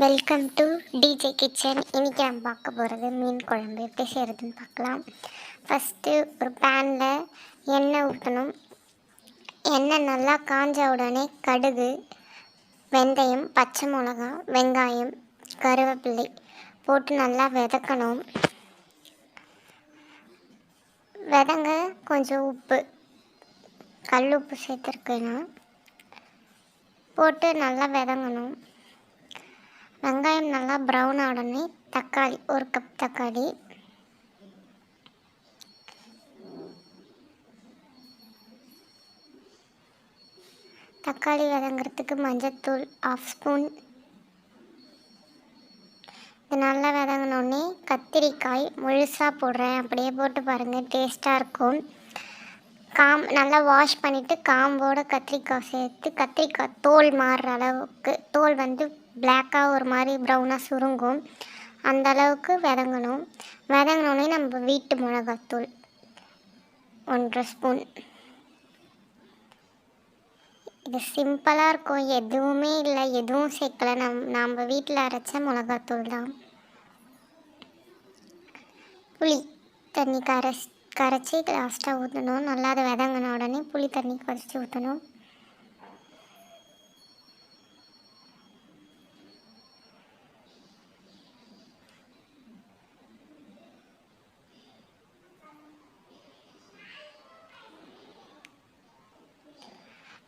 Welcome to DJ kitchen. இன்றைக்கி நம்ம பார்க்க போகிறது மீன் குழம்பு எப்படி செய்கிறதுன்னு பார்க்கலாம். ஃபஸ்ட்டு ஒரு பேனில் எண்ணெய் ஊற்றணும். எண்ணெய் நல்லா காஞ்ச உடனே கடுகு, வெந்தயம், பச்சை மிளகா, வெங்காயம், கருவேப்பிலை போட்டு நல்லா வதக்கணும். வதங்க கொஞ்சம் உப்பு, கல் உப்பு சேர்த்துருக்கேன்னா போட்டு நல்லா வதங்கணும். வெங்காயம் நல்லா ப்ரௌன் உடனே தக்காளி, ஒரு கப் தக்காளி, தக்காளி வதங்கிறதுக்கு மஞ்சத்தூள் 1/2 ஸ்பூன். இது நல்லா வதங்கினோடனே கத்திரிக்காய் முழுசாக போடுறேன், அப்படியே போட்டு பாருங்கள், டேஸ்ட்டாக இருக்கும். நல்லா வாஷ் பண்ணிவிட்டு காம்போட கத்திரிக்காய் சேர்த்து, கத்திரிக்காய் தோல் மாறுற அளவுக்கு, தோல் பிளாக்காக ஒரு மாதிரி ப்ரௌனாக சுருங்கும், அந்த அளவுக்கு வதங்கணும். வதங்கினோடனே நம்ம வீட்டு மிளகாத்தூள் 1/2 ஸ்பூன். இது சிம்பிளாக இருக்கும், எதுவுமே இல்லை, எதுவும் சேர்க்கலை, நம்ம வீட்டில் அரைச்ச மிளகாத்தூள் தான். புளி தண்ணி கரைச்சி லாஸ்ட்டாக ஊற்றணும். நல்லா அதை வதங்கின உடனே புளி தண்ணி கரைச்சி ஊற்றணும்.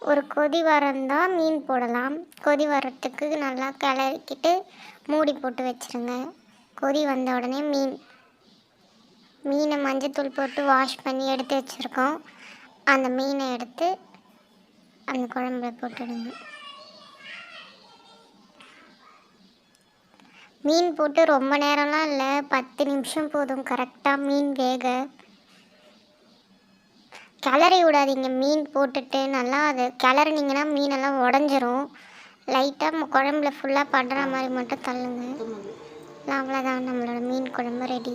ஒரு கொதி வரந்தான் மீன் போடலாம். கொதி வரத்துக்கு நல்லா கிளறிக்கிட்டு மூடி போட்டு வச்சுருங்க. கொதி வந்த உடனே மீனை மஞ்சத்தூள் போட்டு வாஷ் பண்ணி எடுத்து வச்சுருக்கோம். அந்த மீனை எடுத்து அந்த குழம்புல போட்டுடுங்க. மீன் போட்டு ரொம்ப நேரம்லாம் இல்லை, 10 நிமிஷம் போதும் கரெக்டாக மீன் வேக. கிளறி விடாதீங்க. மீன் போட்டுட்டு நல்லா அதை கிளறினீங்கன்னா மீனெல்லாம் உடஞ்சிரும். லைட்டாக குழம்புல ஃபுல்லாக படுற மாதிரி மட்டும் தள்ளுங்க. அவ்வளோதான், நம்மளோட மீன் குழம்பு ரெடி.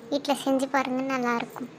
வீட்டில் செஞ்சு பாருங்கள், நல்லாயிருக்கும்.